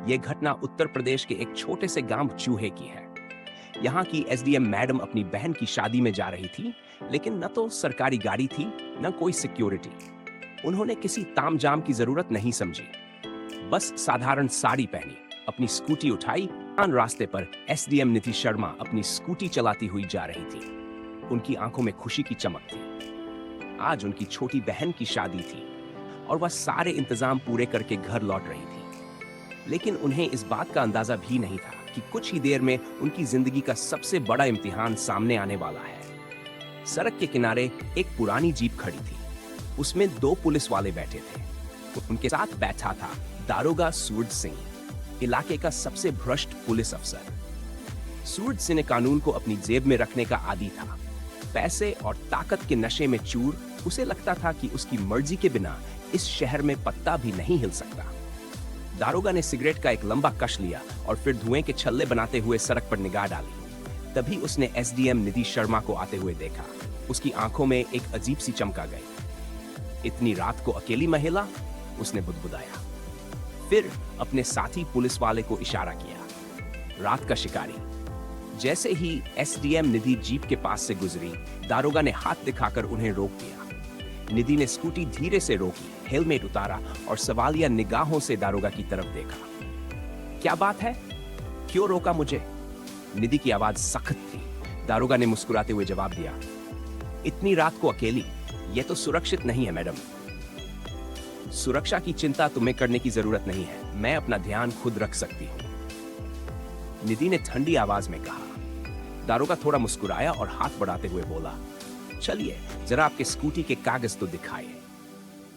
ये घटना उत्तर प्रदेश के एक छोटे से गांव चूहे की है। यहाँ की एसडीएम मैडम अपनी बहन की शादी में जा रही थी, लेकिन न तो सरकारी गाड़ी थी, न कोई सिक्योरिटी। उन्होंने किसी तामझाम की जरूरत नहीं समझी। बस साधारण साड़ी पहनी, अपनी स्कूटी उठाई। रास्ते पर एसडीएम निधि शर्मा अपनी स्कूटी चलाती हुई जा रही थी। उनकी आंखों में खुशी की चमक थी। आज उनकी छोटी बहन की शादी थी और वह सारे इंतजाम पूरे करके घर लौट रही थी। लेकिन उन्हें इस बात का अंदाजा भी नहीं था कि कुछ ही देर में उनकी जिंदगी का सबसे बड़ा इम्तिहान सामने आने वाला है। सड़क के किनारे एक पुरानी जीप खड़ी थी। उसमें दो पुलिस वाले बैठे थे। उनके साथ बैठा था दारोगा सूरज सिंह, इलाके का सबसे भ्रष्ट पुलिस अफसर। सूरज सिंह ने कानून को अपनी जेब में रखने का आदी था। पैसे और ताकत के नशे में चूर, उसे लगता था कि उसकी मर्जी के बिना इस शहर में पत्ता भी नहीं हिल सकता। दारोगा ने सिगरेट का एक लंबा कश लिया और फिर धुएं के छल्ले बनाते हुए सड़क पर निगाह डाली। तभी उसने एसडीएम निधि शर्मा को आते हुए देखा। उसकी आंखों में एक अजीब सी चमक आ गई। इतनी रात को अकेली महिला, उसने बुदबुदाया। फिर अपने साथी पुलिस वाले को इशारा किया। रात का शिकारी। जैसे ही एसडीएम निधि जीप के पास से गुजरी, दारोगा ने हाथ दिखाकर उन्हें रोक दिया। निधि ने स्कूटी धीरे से रोकी, हेलमेट उतारा और सवालिया निगाहों से दारोगा की तरफ देखा। क्या बात है? क्यों रोका मुझे? निधि की आवाज सख्त थी। दारोगा ने मुस्कुराते हुए जवाब दिया, इतनी रात को अकेली, यह तो सुरक्षित नहीं है मैडम। सुरक्षा की चिंता तुम्हें करने की जरूरत नहीं है, मैं अपना ध्यान खुद रख सकती हूं, निधि ने ठंडी आवाज में कहा। दारोगा थोड़ा मुस्कुराया और हाथ बढ़ाते हुए बोला, चलिए जरा आपके स्कूटी के कागज तो दिखाइए।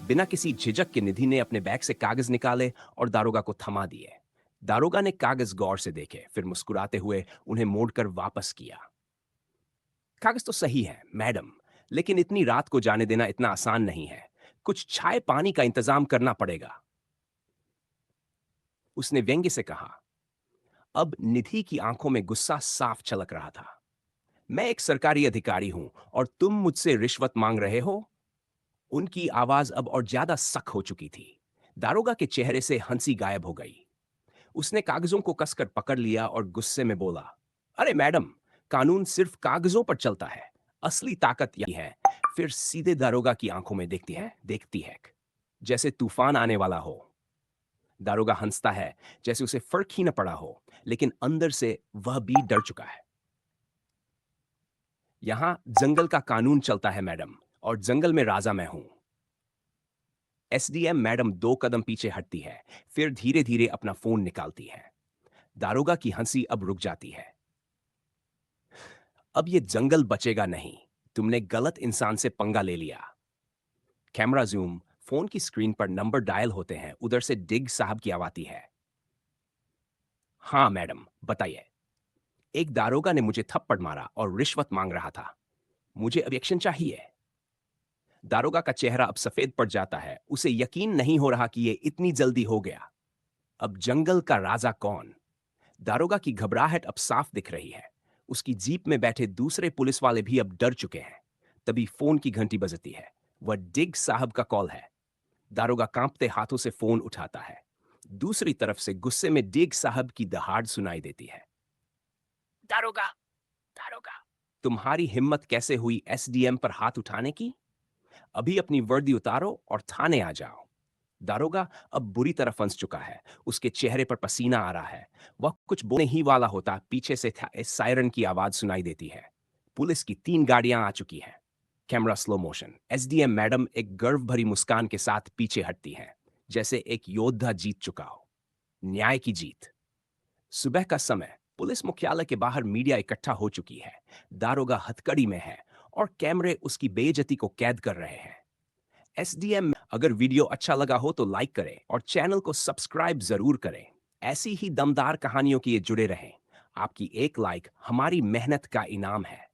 बिना किसी झिझक के निधि ने अपने बैग से कागज निकाले और दारोगा को थमा दिए। दारोगा ने कागज गौर से देखे, फिर मुस्कुराते हुए उन्हें मोड़कर वापस किया। कागज तो सही है मैडम, लेकिन इतनी रात को जाने देना इतना आसान नहीं है। कुछ चाय पानी का इंतजाम करना पड़ेगा, उसने व्यंग्य से कहा। अब निधि की आंखों में गुस्सा साफ छलक रहा था। मैं एक सरकारी अधिकारी हूं और तुम मुझसे रिश्वत मांग रहे हो? उनकी आवाज अब और ज्यादा सख्त हो चुकी थी। दारोगा के चेहरे से हंसी गायब हो गई। उसने कागजों को कसकर पकड़ लिया और गुस्से में बोला, अरे मैडम, कानून सिर्फ कागजों पर चलता है, असली ताकत यही है। फिर सीधे दारोगा की आंखों में देखती है जैसे तूफान आने वाला हो। दारोगा हंसता है जैसे उसे फर्क ही न पड़ा हो, लेकिन अंदर से वह भी डर चुका है। यहां जंगल का कानून चलता है मैडम, और जंगल में राजा मैं हूं। एसडीएम मैडम 2 कदम पीछे हटती है, फिर धीरे धीरे अपना फोन निकालती है। दारोगा की हंसी अब रुक जाती है। अब ये जंगल बचेगा नहीं, तुमने गलत इंसान से पंगा ले लिया। कैमरा जूम, फोन की स्क्रीन पर नंबर डायल होते हैं। उधर से डिग साहब की आवाज आती है। हाँ मैडम, बताइए। एक दारोगा ने मुझे थप्पड़ मारा और रिश्वत मांग रहा था। मुझे अब एक्शन चाहिए। दारोगा का चेहरा अब सफेद पड़ जाता है। उसे यकीन नहीं हो रहा कि यह इतनी जल्दी हो गया। अब जंगल का राजा कौन? दारोगा की घबराहट अब साफ दिख रही है। उसकी जीप में बैठे दूसरे पुलिस वाले भी अब डर चुके हैं। तभी फोन की घंटी बजती है। वह डिग साहब का कॉल है। दारोगा कांपते हाथों से फोन उठाता है। दूसरी तरफ से गुस्से में डिग साहब की दहाड़ सुनाई देती है। दारोगा, दारोगा, तुम्हारी हिम्मत कैसे हुई एसडीएम पर हाथ उठाने की? अभी अपनी वर्दी उतारो और थाने आ जाओ। दारोगा अब बुरी तरह फंस चुका है। उसके चेहरे पर पसीना आ रहा है। वह कुछ बोलने ही वाला होता, पीछे से सायरन की आवाज सुनाई देती है। पुलिस की 3 गाड़ियां आ चुकी हैं। Camera slow motion. SDM madam एक गर्व भरी मुस्कान के साथ पीछे हटती हैं, जैसे एक योद्धा जीत चुका हो। न्याय की जीत। सुबह का समय। पुलिस मुख्यालय के बाहर मीडिया इकट्ठा हो चुकी है। दारोगा हथकड़ी में है और कैमरे उसकी बेइज्जती को कैद कर रहे हैं। एसडीएम, अगर वीडियो अच्छा लगा हो तो लाइक करें और चैनल को सब्सक्राइब जरूर करें। ऐसी ही दमदार कहानियों के लिए जुड़े रहें। आपकी एक लाइक हमारी मेहनत का इनाम है।